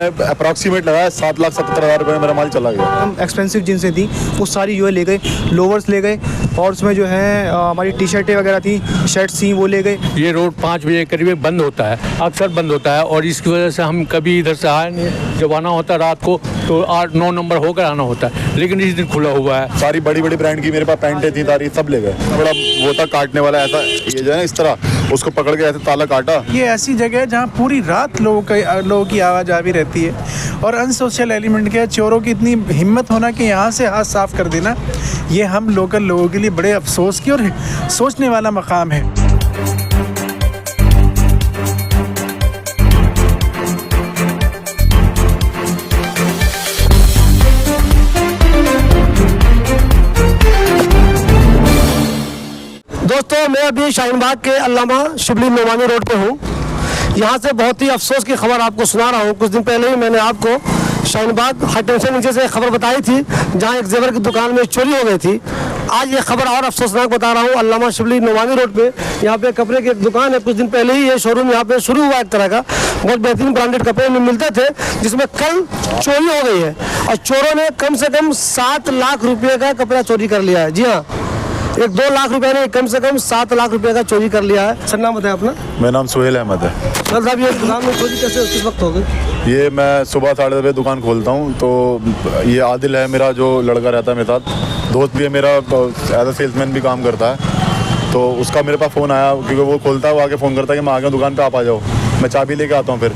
Approximate लगाया 7,70,000 रुपये में मेरा माल चला गया। एक्सपेंसिव जींसें थी वो सारी जो है ले गए, लोवर्स ले गए और उसमें जो है हमारी टी शर्टें वगैरह थी, शर्ट्स थी वो ले गए। ये रोड 5 बजे करीब बंद होता है, अक्सर बंद होता है और इसकी वजह से हम कभी इधर से आए नहीं। जब आना होता है रात को तो 8-9 नंबर होकर आना होता है, लेकिन इस दिन खुला हुआ है। सारी बड़ी बड़ी ब्रांड की मेरे पास पैंटें थी, सारी सब ले गए। बड़ा वो था काटने वाला, ऐसा ये जो है इस तरह उसको पकड़ के ऐसे ताला काटा। ये ऐसी जगह है जहाँ पूरी रात लोगों की आवाज़ आ भी रहती है और अनसोशल एलिमेंट के चोरों की इतनी हिम्मत होना कि यहाँ से हाथ साफ कर देना, ये हम लोकल लोगों के लिए बड़े अफसोस की और सोचने वाला मकाम है। दोस्तों, मैं अभी शाहीन बाग के अल्लामा शिबली नोमानी रोड पे हूँ। यहाँ से बहुत ही अफसोस की खबर आपको सुना रहा हूँ। कुछ दिन पहले ही मैंने आपको शाहीन बाग हाई टेंशन नीचे से खबर बताई थी जहाँ एक जेवर की दुकान में चोरी हो गई थी। आज ये खबर और अफसोसनाक बता रहा हूँ। अल्लामा शिबली नोमानी रोड पे यहाँ पे कपड़े की एक दुकान है। कुछ दिन पहले ही ये शोरूम यहाँ पे शुरू हुआ, एक तरह का बहुत बेहतरीन ब्रांडेड कपड़े मिलते थे, जिसमें कल चोरी हो गई है और चोरों ने कम से कम 7 लाख रुपये का कपड़ा चोरी कर लिया है। जी हाँ, 1-2 लाख रुपए ने कम से कम 7 लाख रुपए का चोरी कर लिया है। सर, नाम बताया अपना? मेरा नाम सुहेल अहमद है। सर साहब, ये दुकान में चोरी कैसे किस वक्त हो गई? ये मैं सुबह 10:30 बजे दुकान खोलता हूँ, तो ये आदिल है मेरा जो लड़का रहता है मेरे साथ, दोस्त भी है मेरा, एज ए सेल्समैन भी काम करता है। तो उसका मेरे पास फ़ोन आया क्योंकि वो खोलता है, वो आके फ़ोन करता है कि मैं आ गया दुकान पे, आप आ जाओ, मैं चाबी लेके आता हूँ। फिर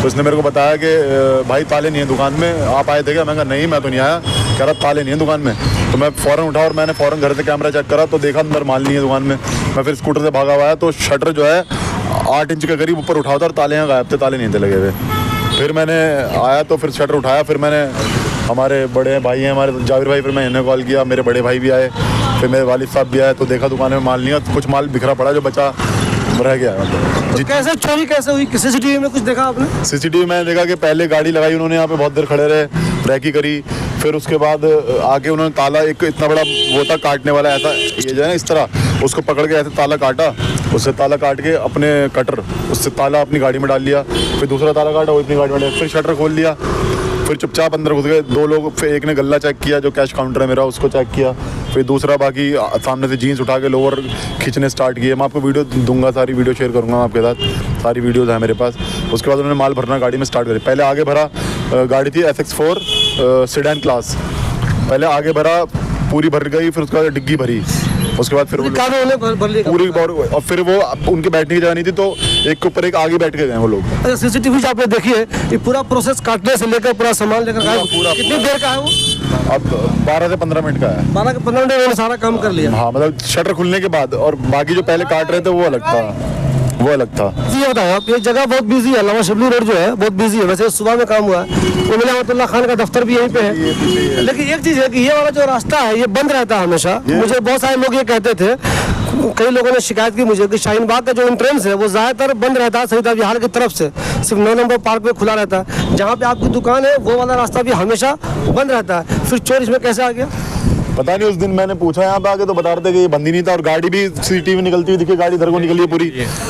तो उसने मेरे को बताया कि भाई ताले नहीं है दुकान में, आप आए थे क्या? मैं कहा नहीं, मैं तो नहीं आया। कह रहा ताले नहीं है दुकान में। तो मैं फ़ौरन उठा और मैंने फ़ौरन घर से कैमरा चेक करा तो देखा अंदर माल नहीं है दुकान में। मैं फिर स्कूटर से भागा हुआ है तो शटर जो है 8 इंच के करीब ऊपर उठा था और ताले यहाँ गायब थे, ताले नहीं थे लगे हुए। फिर मैंने आया तो फिर शटर उठाया, फिर मैंने हमारे बड़े भाई हैं हमारे जाविर भाई, फिर मैं इन्हें कॉल किया, मेरे बड़े भाई भी आए, फिर मेरे वालिद साहब भी आए, तो देखा दुकान में माल नहीं है, कुछ माल बिखरा पड़ा जो बचा रह गया। तो कैसे चोरी कैसे हुई? सीसीटीवी में कुछ देखा आपने? सीसीटीवी मैंने देखा कि पहले गाड़ी लगाई उन्होंने, यहाँ पे बहुत देर खड़े रहे, रैकी करी, फिर उसके बाद आके उन्होंने ताला एक इतना बड़ा वो था काटने वाला, ऐसा ये जो है इस तरह उसको पकड़ के ऐसे ताला काटा, उससे ताला काट के अपने कटर उससे ताला अपनी गाड़ी में डाल लिया, फिर दूसरा ताला काटा वो अपनी गाड़ी में डाल, फिर शटर खोल लिया, फिर चुपचाप अंदर घुस गए। 2 लोग, फिर एक ने गल्ला चेक किया जो कैश काउंटर है मेरा, उसको चेक किया, फिर दूसरा बाकी सामने से जीन्स उठा के लोअर खींचने स्टार्ट किए। मैं आपको वीडियो दूंगा, सारी वीडियो शेयर करूंगा आपके साथ, सारी वीडियोज़ हैं मेरे पास। उसके बाद उन्होंने माल भरना गाड़ी में स्टार्ट करी। पहले आगे भरा, गाड़ी थी SX4 सेडान क्लास, पहले आगे भरा, पूरी भर गई, फिर उसके बाद डिग्गी भरी, उसके बाद फिर पूरी और फिर वो उनके बैठने की जगह नहीं थी तो एक के ऊपर एक आगे बैठ के गए वो लोग। अच्छा, सीसीटीवी जो आपने देखी है, ये पूरा प्रोसेस काटने से लेकर पूरा सामान लेकर पूरा कितनी देर का है वो? अब 12 से 15 मिनट का है। 12 से 15 मिनट में सारा काम कर लिया? हाँ, मतलब शटर खुलने के बाद, और बाकी जो पहले काट रहे थे वो अलग था, वो अलग था। ये बताओ आप, ये जगह बहुत बिजी है, अल्लामा शिबली रोड जो है बहुत बिजी है। वैसे सुबह में काम हुआ है, उमर अहमदुल्लाह खान का दफ्तर भी यहीं पे है, लेकिन एक चीज़ है कि ये वाला जो रास्ता है ये बंद रहता है हमेशा। मुझे बहुत सारे लोग ये कहते थे, कई लोगों ने शिकायत की मुझे कि शाहीन बाग का जो एंट्रेंस है वो ज़्यादातर बंद रहता है सईद विहार की तरफ से, सिर्फ 9 नंबर पार्क पे खुला रहता है। जहाँ पे आपकी दुकान है वो वाला रास्ता भी हमेशा बंद रहता है। फिर चोर इसमें कैसे आ गया? पता नहीं, उस दिन मैंने पूछा यहाँ पे आके तो बता रहे थे कि ये बंद ही नहीं था, और गाड़ी भी सीसीटीवी निकलती हुई दिखी, गाड़ी इधर को निकली है पूरी,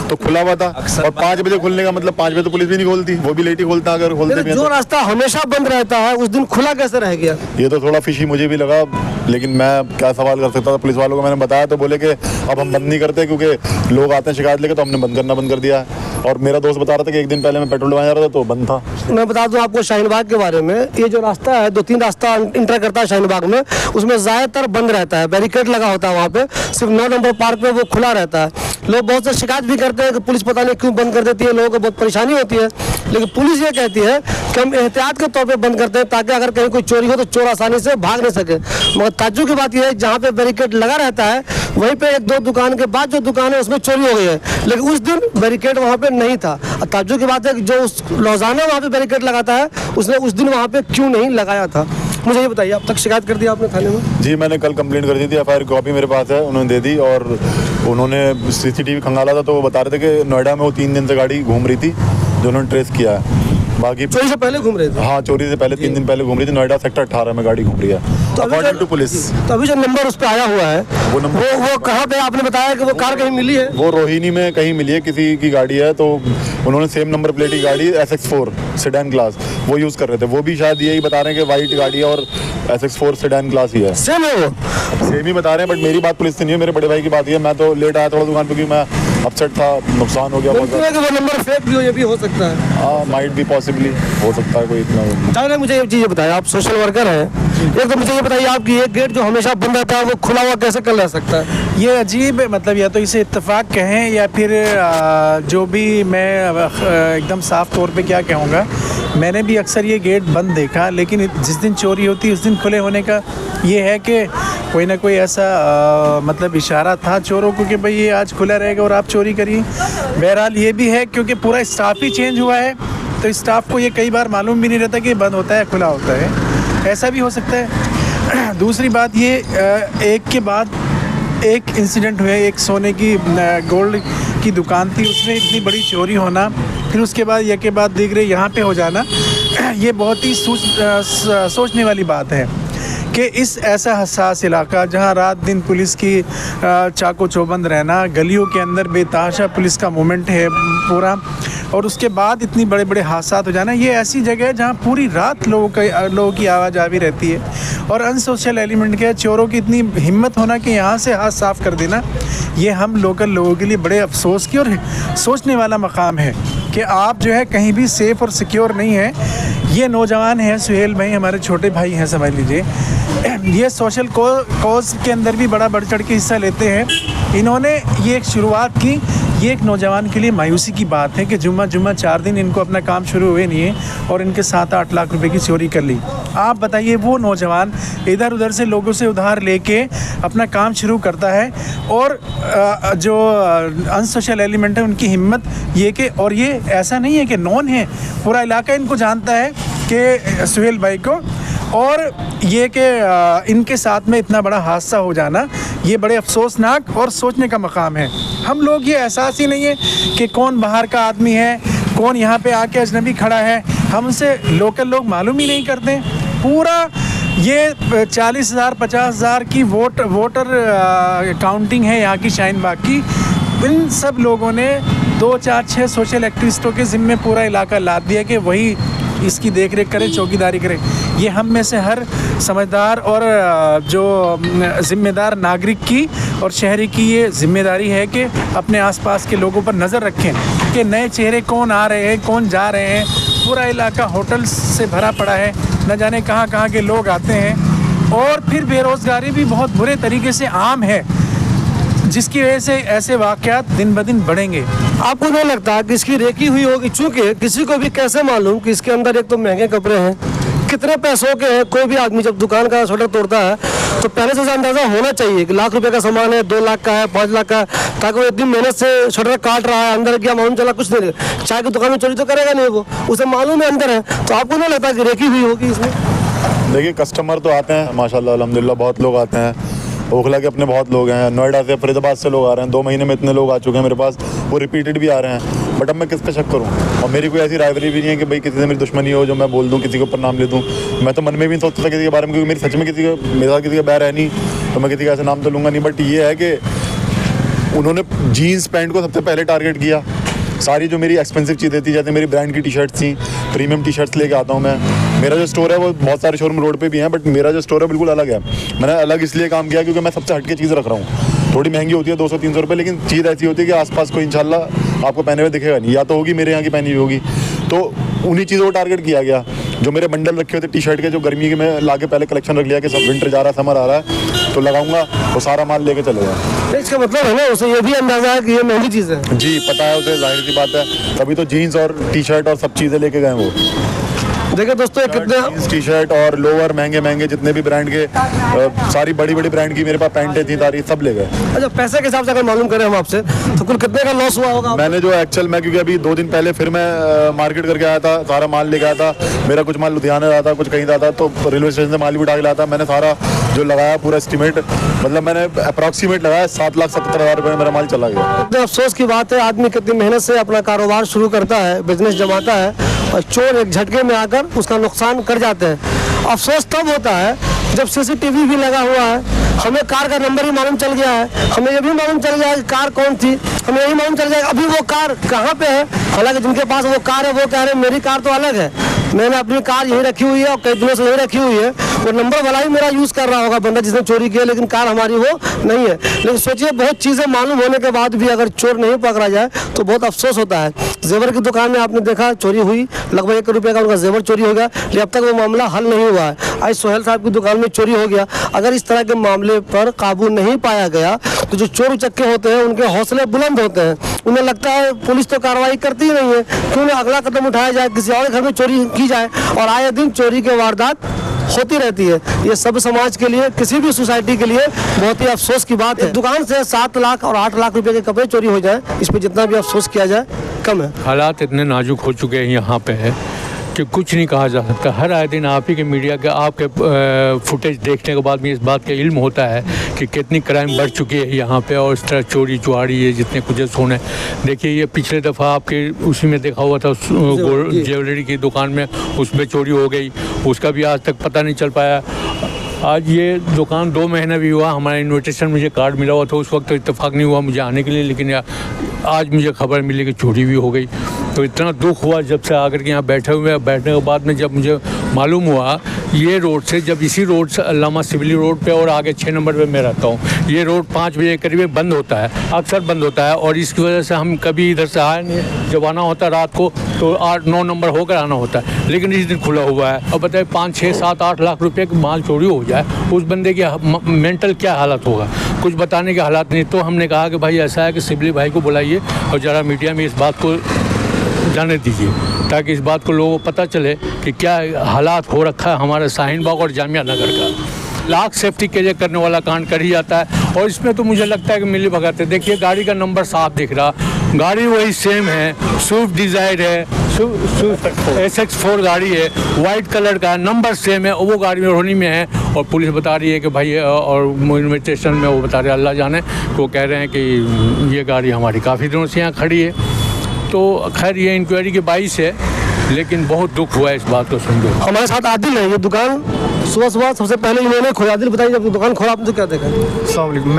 तो खुला हुआ था। और 5 बजे खुलने का मतलब 5 बजे तो पुलिस भी नहीं खोलती, वो भी लेट ही खोलता अगर खोलते भी। जो रास्ता हमेशा बंद रहता है उस दिन खुला कैसे रह गया? ये तो थोड़ा फिशी मुझे भी लगा, लेकिन मैं क्या सवाल कर सकता था। पुलिस वालों को मैंने बताया तो बोले कि अब हम बंद नहीं करते क्योंकि लोग आते हैं शिकायत लेके, तो हमने बंद करना बंद कर दिया। और मेरा दोस्त बता रहा था कि एक दिन पहले मैं पेट्रोल डलवाने जा रहा था तो बंद था। मैं बता दूं आपको शाहीन बाग के बारे में, ये जो रास्ता है 2-3 रास्ता इंटर करता है शाहीन बाग में, उसमें ज़्यादातर बंद रहता है, बैरिकेड लगा होता है वहाँ पे, सिर्फ 9 नंबर पार्क पे वो खुला रहता है। लोग बहुत से शिकायत भी करते हैं कि पुलिस पता नहीं क्यों बंद कर देती है, लोगों को बहुत परेशानी होती है, लेकिन पुलिस ये कहती है कि हम एहतियात के तौर पे बंद करते हैं ताकि अगर कहीं कोई चोरी हो तो चोर आसानी से भाग नहीं सके। मगर ताज्जुब की बात यह है, जहाँ पे बैरिकेड लगा रहता है वहीं पे 1-2 दुकान के बाद जो दुकान है उसमें चोरी हो गई है, लेकिन उस दिन बैरिकेड वहाँ पे नहीं था। ताज्जुब की बात है कि जो उस रोजाना वहाँ पे बैरिकेड लगाता है उसने उस दिन वहाँ पे क्यों नहीं लगाया था? मुझे ये बताइए, अब तक शिकायत कर दिया आपने थाने में? जी, मैंने कल कंप्लेंट कर दी थी, FIR कॉपी मेरे पास है, उन्होंने दे दी। और उन्होंने CCTV खंगाला था तो वो बता रहे थे कि नोएडा में वो 3 दिन से गाड़ी घूम रही थी जो उन्होंने ट्रेस किया है। बाकी चोरी से पहले घूम रहे थे। हाँ, चोरी से पहले 3 दिन पहले घूम रही थी। नोएडा सेक्टर 18 में गाड़ी घूम रही है अकॉर्डिंग टू पुलिस। तो अभी जो नंबर उस पर आया हुआ है वो नंबर वो कहाँ पे, आपने बताया कि वो कार कहीं मिली है? वो रोहिणी में कहीं मिली है, किसी की गाड़ी है। तो उन्होंने सेम नंबर प्लेट की गाड़ी SX4 सेडान क्लास वो यूज़ कर रहे थे। वो भी शायद यही बता रहे हैं कि वाइट गाड़ी है और SX4 सेडान क्लास ही है। सेम है वो? सेम ही बता रहे हैं, बट मेरी बात पुलिस से नहीं है, मेरे बड़े भाई की बात है। मैं तो लेट आया थोड़ा दुकान पे क्योंकि मैं अपसेट था, नुकसान हो गया बहुत मुमकिन है कि वो नंबर फेक भी हो, ये भी हो सकता है। हाँ, माइट भी पॉसिबली हो सकता है कोई इतना। चाहे मुझे ये चीज़ बताया, आप सोशल वर्कर हैं, एक तो मुझे ये बताइए आपकी एक गेट जो हमेशा बंद रहता है वो खुला हुआ कैसे कल रह सकता है? ये अजीब है, मतलब या तो इसे इत्तेफाक कहें या फिर जो भी मैं एकदम साफ तौर पे क्या कहूँगा, मैंने भी अक्सर ये गेट बंद देखा, लेकिन जिस दिन चोरी होती है उस दिन खुले होने का ये है कि कोई ना कोई ऐसा मतलब इशारा था चोरों को कि भाई ये आज खुला रहेगा और आप चोरी करिए। बहरहाल ये भी है क्योंकि पूरा स्टाफ ही चेंज हुआ है, तो स्टाफ को ये कई बार मालूम भी नहीं रहता कि बंद होता है खुला होता है, ऐसा भी हो सकता है। दूसरी बात ये एक के बाद एक इंसिडेंट हुए, एक सोने की गोल्ड की दुकान थी, उसमें इतनी बड़ी चोरी होना, फिर उसके बाद एक के बाद दिख रहे यहाँ पे हो जाना, ये बहुत ही सोचने वाली बात है कि इस ऐसा हसास इलाका जहाँ रात दिन पुलिस की चाको चौबंद रहना, गलियों के अंदर बेतहाशा पुलिस का मूवमेंट है पूरा, और उसके बाद इतनी बड़े बड़े हादसा हो जाना, ये ऐसी जगह है जहाँ पूरी रात लोगों की आवाज़ आवी रहती है। और अनसोशल एलिमेंट के चोरों की इतनी हिम्मत होना कि यहाँ से हाथ साफ कर देना, ये हम लोकल लोगों के लिए बड़े अफसोस की और सोचने वाला मकाम है कि आप जो है कहीं भी सेफ़ और सिक्योर नहीं है। ये नौजवान हैं, सुहेल भाई हमारे छोटे भाई हैं समझ लीजिए, ये सोशल कॉज के अंदर भी बड़ा बढ़ चढ़ के हिस्सा लेते हैं। इन्होंने ये एक शुरुआत की, ये एक नौजवान के लिए मायूसी की बात है कि जुम्मा 4 दिन इनको अपना काम शुरू हुए नहीं है और इनके 7-8 लाख रुपए की चोरी कर ली। आप बताइए वो नौजवान इधर उधर से लोगों से उधार लेके अपना काम शुरू करता है और जो अनसोशल एलिमेंट है उनकी हिम्मत ये कि, और ये ऐसा नहीं है कि नॉन है, पूरा इलाका इनको जानता है कि सुहेल भाई को, और ये कि इनके साथ में इतना बड़ा हादसा हो जाना ये बड़े अफसोसनाक और सोचने का मकाम है। हम लोग ये एहसास ही नहीं है कि कौन बाहर का आदमी है, कौन यहाँ पे आके अजनबी खड़ा है, हमसे लोकल लोग मालूम ही नहीं करते। पूरा ये 40,000 50,000 की वोटर काउंटिंग है यहाँ की शाहीन बाग की। इन सब लोगों ने 2 4 6 सोशल एक्टिविस्टों के ज़िम्मे पूरा इलाका लाद दिया कि वही इसकी देख रेख करें, चौकीदारी करें। ये हम में से हर समझदार और जो ज़िम्मेदार नागरिक की और शहरी की ये ज़िम्मेदारी है कि अपने आसपास के लोगों पर नज़र रखें कि नए चेहरे कौन आ रहे हैं, कौन जा रहे हैं। पूरा इलाका होटल्स से भरा पड़ा है, न जाने कहाँ कहाँ के लोग आते हैं, और फिर बेरोज़गारी भी बहुत बुरे तरीके से आम है, जिसकी वजह से ऐसे वाक़यात दिन ब दिन बढ़ेंगे। आपको नहीं लगता कि इसकी रेकी हुई होगी? चूँकि किसी को भी कैसे मालूम कि इसके अंदर एक तो महंगे कपड़े हैं, कितने पैसों के हैं। कोई भी आदमी जब दुकान का शटर तोड़ता है तो पहले से अंदाज़ा होना चाहिए कि लाख रुपए का सामान है, 2 लाख का है, 5 लाख का है, ताकि वो इतनी मेहनत से शटर काट रहा है, अंदर गया मालूम चला कुछ नहीं, चाय की दुकान में चोरी तो करेगा नहीं, वो उसे मालूम है अंदर है। तो आपको नहीं लगता कि रेकी हुई होगी इसमें? देखिए, कस्टमर तो आते हैं माशाल्लाह अल्हम्दुलिल्लाह, बहुत लोग आते हैं। ओखला के अपने बहुत लोग हैं, नोएडा से, फरीदाबाद से लोग आ रहे हैं। 2 महीने में इतने लोग आ चुके हैं मेरे पास, वो रिपीटेड भी आ रहे हैं। बट अब मैं किस पे शक करूं? और मेरी कोई ऐसी राइवली भी नहीं है कि भाई किसी से मेरी दुश्मनी हो जो मैं बोल दूं, किसी के ऊपर नाम ले दूं। मैं तो मन में भी नहीं सोचता किसी के बारे में, क्योंकि मेरी सच में मेरे साथ किसी का बैर है नहीं, तो मैं किसी का ऐसा नाम तो लूँगा नहीं। बट ये है कि उन्होंने जीन्स पैंट को सबसे पहले टारगेट किया। सारी जो मेरी एक्सपेंसिव चीज़ें थी, जैसे मेरी ब्रांड की टी-शर्ट थी, प्रीमियम टी-शर्ट्स लेके आता हूँ मैं। मेरा जो स्टोर है वो बहुत सारे शोरूम रोड पे भी हैं, बट मेरा जो स्टोर है बिल्कुल अलग है। मैंने अलग इसलिए काम किया क्योंकि मैं सबसे हटके चीज़ रख रहा हूँ। थोड़ी महंगी होती है, 200-300 रुपये, लेकिन चीज़ ऐसी होती है कि आसपास कोई इंशाल्लाह आपको पहने हुए दिखेगा नहीं, या तो होगी मेरे यहाँ की पहनी हुई होगी। तो उन्हीं चीज़ों को टारगेट किया गया। जो मेरे बंडल रखे हुए थे टी-शर्ट के, जो गर्मी के मैं लाके पहले कलेक्शन रख लिया कि सब विंटर जा रहा है, समर आ रहा है, तो लगाऊंगा, वो सारा माल लेके चले जाए। इसका मतलब है ना, उसे ये भी अंदाजा है कि ये महंगी चीज़ है। जी पता है उसे, जाहिर सी बात है, तभी तो जीन्स और टी-शर्ट और सब चीज़ें लेके गए वो। देखिए दोस्तों ये कितने टी शर्ट और लोअर महंगे महंगे जितने भी ब्रांड के सारी बड़ी बड़ी ब्रांड की मेरे पास पैंटें थी सारी सब ले गए। अच्छा, पैसे के हिसाब से अगर मालूम करें हम आपसे तो कुल कितने का लॉस हुआ होगा? मैंने जो एक्चुअल में, क्योंकि अभी 2 दिन पहले फिर मैं मार्केट करके आया था, सारा माल लेके आया था। मेरा कुछ माल लुधियाना रहा था, कुछ कहीं था, तो रेलवे स्टेशन से माल भी उठा के लाया था। मैंने सारा जो लगाया पूरा एस्टिमेट, मतलब मैंने अप्रॉक्सीमेट लगाया 7,70,000 रुपये में मेरा माल चला गया। कितने अफसोस की बात है, आदमी कितनी मेहनत से अपना कारोबार शुरू करता है, बिजनेस जमाता है और चोर एक झटके में आकर उसका नुकसान कर जाते हैं। अफसोस तब होता है जब सीसीटीवी भी लगा हुआ है, हमें कार का नंबर ही मालूम चल गया है, हमें ये भी मालूम चल गया है कि कार कौन थी, हमें यही मालूम चल जाएगा अभी वो कार कहाँ पे है। हालांकि जिनके पास वो कार है वो कह रहे हैं मेरी कार तो अलग है, मैंने अपनी कार यही रखी हुई है और कई दिनों से यही रखी हुई है। वो नंबर वाला ही मेरा यूज़ कर रहा होगा बंदा जिसने चोरी किया, लेकिन कार हमारी वो नहीं है। लेकिन सोचिए, बहुत चीज़ें मालूम होने के बाद भी अगर चोर नहीं पकड़ा जाए तो बहुत अफसोस होता है। जेवर की दुकान में आपने देखा चोरी हुई, लगभग 1 रुपये का उनका जेवर चोरी हो गया, लेकिन अब तक वो मामला हल नहीं हुआ है। आज सोहेल साहब की दुकान में चोरी हो गया। अगर इस तरह के मामले पर काबू नहीं पाया गया तो जो चोर उचक्के होते हैं उनके हौसले बुलंद होते हैं, उन्हें लगता है पुलिस तो कार्रवाई करती ही नहीं है, क्यों ना अगला कदम उठाया जाए, किसी और घर में चोरी की जाए। और आए दिन चोरी की वारदात होती रहती है। ये सब समाज के लिए, किसी भी सोसाइटी के लिए बहुत ही अफसोस की बात है। दुकान से 7 लाख और 8 लाख रुपए के कपड़े चोरी हो जाए, इस पे जितना भी अफसोस किया जाए कम है। हालात इतने नाजुक हो चुके हैं यहाँ पे है कि कुछ नहीं कहा जा सकता। हर आए दिन आप ही के मीडिया के आपके फुटेज देखने के बाद में इस बात का इल्म होता है कि कितनी क्राइम बढ़ चुकी है यहाँ पे, और इस तरह चोरी चुहाड़ी ये जितने कुछ सोने। देखिए ये पिछले दफ़ा आपके उसी में देखा हुआ था, ज्वेलरी की दुकान में उसमें चोरी हो गई, उसका भी आज तक पता नहीं चल पाया। आज ये दुकान 2 महीना भी हुआ, हमारा इन्विटेशन मुझे कार्ड मिला हुआ था, उस वक्त तो इत्तेफाक नहीं हुआ मुझे आने के लिए, लेकिन आज मुझे खबर मिली कि चोरी भी हो गई। तो इतना दुख हुआ जब से आकर के यहाँ बैठे हुए हैं। बैठने के बाद में जब मुझे मालूम हुआ ये रोड से, जब इसी रोड से अल्लामा सिविली रोड पे और आगे 6 नंबर पे मैं रहता हूँ, ये रोड 5 बजे करीब बंद होता है, अक्सर बंद होता है, और इसकी वजह से हम कभी इधर से आए नहीं। जब आना होता है रात को तो 8-9 नंबर होकर आना होता है, लेकिन इस दिन खुला हुआ है। अब बताइए 5, 6, 7, 8 लाख रुपये की माल चोरी हो जाए, उस बंदे की मेंटल क्या हालत होगा, कुछ बताने के हालात नहीं। तो हमने कहा कि भाई ऐसा है कि सिविली भाई को बुलाइए और ज़रा मीडिया में इस बात को जाने दीजिए, ताकि इस बात को लोगों को पता चले कि क्या हालात हो रखा है हमारे शाहीन बाग और जामिया नगर का। लाख सेफ्टी के लिए करने वाला कांड कर ही जाता है, और इसमें तो मुझे लगता है कि मिली भगत है। देखिए गाड़ी का नंबर साफ दिख रहा, गाड़ी वही सेम है, स्विफ्ट डिज़ायर है, SX4 गाड़ी है, वाइट कलर का, नंबर सेम है, वो गाड़ी में रोनी में है। और पुलिस बता रही है कि भाई, और इन्विटेशन में वो बता रहे हैं अल्लाह जाने, वो कह रहे हैं कि ये गाड़ी हमारी काफ़ी दिनों से यहाँ खड़ी है। तो खैर ये इंक्वायरी के 22 है, लेकिन बहुत दुख हुआ है इस बात को सुन के। हमारे साथ आदिल है, ये दुकान सुबह सबसे पहले इन्होंने खोला। आदिल बताइए, जब दुकान खोला आपने तो क्या देखा? अस्सलाम वालेकुम।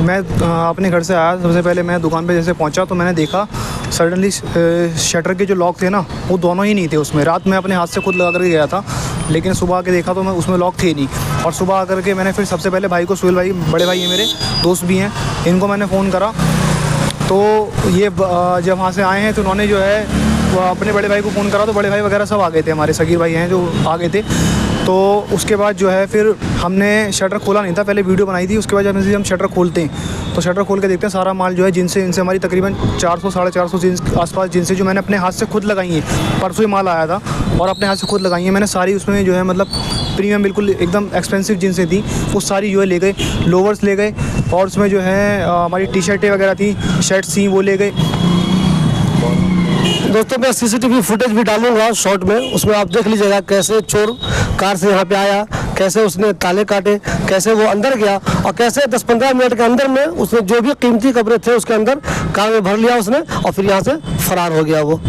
मैं अपने घर से आया, सबसे पहले मैं दुकान पे जैसे पहुंचा तो मैंने देखा सडनली शटर के जो लॉक थे ना वो दोनों ही नहीं थे उसमें। रात में अपने हाथ से खुद लगा करके गया था, लेकिन सुबह आके देखा तो मैं उसमें लॉक थे नहीं। और सुबह आकर के मैंने फिर सबसे पहले भाई को, सुहेल भाई बड़े भाई हैं मेरे, दोस्त भी हैं, इनको मैंने फ़ोन करा। तो ये जब वहाँ से आए हैं तो उन्होंने जो है वो अपने बड़े भाई को फ़ोन करा, तो बड़े भाई वगैरह सब आ गए थे, हमारे सगीर भाई हैं जो आ गए थे। तो उसके बाद जो है फिर हमने शटर खोला नहीं था, पहले वीडियो बनाई थी, उसके बाद जब हम शटर खोलते हैं तो शटर खोल के देखते हैं सारा माल जो है जिनसे इनसे हमारी तकरीबन 400-450 जींस आसपास जिनसे जो मैंने अपने हाथ से खुद लगाई हैं। परसों ही माल आया था और अपने हाथ से खुद लगाई हैं मैंने सारी। उसमें जो है मतलब प्रीमियम बिल्कुल एकदम एक्सपेंसिव जिनसें थी वो सारी जो है ले गए, लोवर्स ले गए, और उसमें जो है हमारी टी शर्टें वगैरह थी, शर्ट्स थी, वो ले गए। दोस्तों मैं सीसीटीवी फुटेज भी डालूंगा शॉर्ट में, उसमें आप देख लीजिएगा कैसे चोर कार से यहाँ पे आया, कैसे उसने ताले काटे, कैसे वो अंदर गया, और कैसे 10-15 मिनट के अंदर में उसने जो भी कीमती कपड़े थे उसके अंदर कार में भर लिया उसने, और फिर यहाँ से फरार हो गया वो।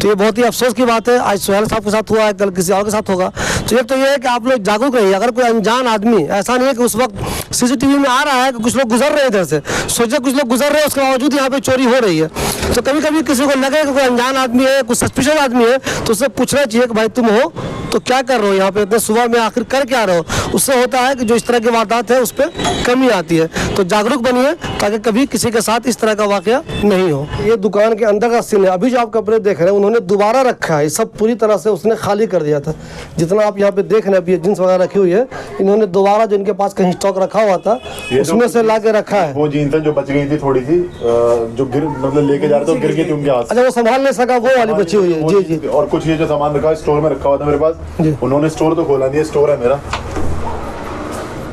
तो ये बहुत ही अफसोस की बात है। आज सोहेल साहब के साथ हुआ है, कल किसी और के साथ होगा। तो एक तो ये है कि आप लोग जागरूक रहिए। अगर कोई अनजान आदमी, ऐसा नहीं है कि उस वक्त सीसीटीवी में आ रहा है कि कुछ लोग गुजर रहे हैं इधर से, सोचे कुछ लोग गुजर रहे हैं, उसके बावजूद यहाँ पे चोरी हो रही है। तो कभी कभी किसी को लगे कि कोई अनजान आदमी है, कुछ सस्पिशियस आदमी है, तो उससे पूछना चाहिए कि भाई तुम हो तो क्या कर रहे हो यहाँ पे, इतने सुबह में आखिर कर क्या रहे हो। उससे होता है कि जो इस तरह की वारदात है उस पर कमी आती है। तो जागरूक बनिए ताकि कभी किसी के साथ इस तरह का वाकया नहीं हो। ये दुकान के अंदर का सीन है। अभी जो आप कपड़े देख रहे हैं उन्होंने दोबारा रखा है, सब पूरी तरह से उसने खाली कर दिया था। जितना आप यहाँ पे देख रहे हैं, अभी जींस वगैरह रखी हुई है, इन्होंने दोबारा जो इनके पास कहीं स्टॉक रखा रखा हुआ था, ये उसमें से ला के रखा है। वो जीन्स जो बच गई थी थोड़ी सी, जो गिर मतलब लेके जा रहे थे, गिर गई थी उनके हाथ से। अच्छा, वो संभाल नहीं सका, वो वाली बची हुई है। जी जी। और कुछ ये जो सामान रखा है स्टोर में रखा हुआ था मेरे पास, उन्होंने स्टोर तो खोला नहीं है, स्टोर है मेरा,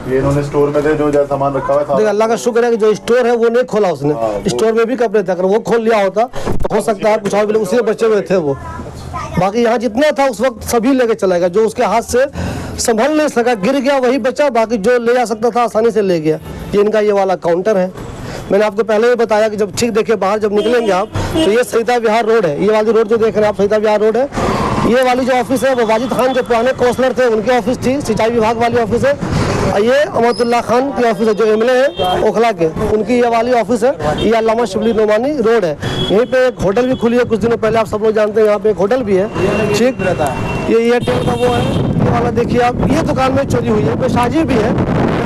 ये इन्होंने स्टोर में थे जो जैसा सामान रखा हुआ था। देखिए, अल्लाह का शुक्र है कि जो स्टोर है वो नहीं खोला उसने। स्टोर में भी कपड़े थे, अगर वो खोल लिया होता तो हो सकता है कुछ और भी लोग उसी में बचे हुए थे वो। बाकी यहाँ जितना था उस वक्त सभी लेके चला गया, जो उसके हाथ से संभल नहीं सका, गिर गया वही बचा, बाकी जो ले जा सकता था आसानी से ले गया। ये इनका ये वाला काउंटर है। मैंने आपको पहले भी बताया कि जब ठीक देखिए बाहर जब निकलेंगे आप तो ये सरिता विहार रोड है, ये वाली रोड जो देख रहे हैं आप सरिता विहार रोड है। ये वाली जो ऑफिस है वो वाजिद खान जो पुराने काउंसलर थे उनकी ऑफिस थी, सिंचाई विभाग वाली ऑफिस है। और ये अमरतुल्ला खान की ऑफिस है जो एमएलए है ओखला के, उनकी ये वाली ऑफिस है। ये अल्लामा शिबली नोमानी रोड है। यहीं पे एक होटल भी खुली है कुछ दिनों पहले, आप सब लोग जानते हैं यहाँ पे एक होटल भी है, ठीक रहता है। ये एयरटेल का वो है, ये वाला देखिए आप, ये दुकान में चोरी हुई है, शाजी भी है।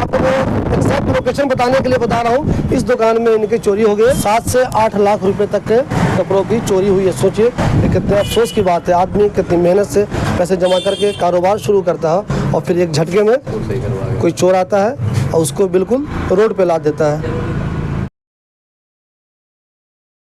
आपको मैं एग्जैक्ट लोकेशन बताने के लिए बता रहा हूँ, इस दुकान में इनकी चोरी हो गई। 7 से 8 लाख रुपए तक के कपड़ों की चोरी हुई है। सोचिए कितने अफसोस की बात है, आदमी कितनी मेहनत से पैसे जमा करके कारोबार शुरू करता है और फिर एक झटके में कोई चोर आता है और उसको बिल्कुल रोड पे ला देता है।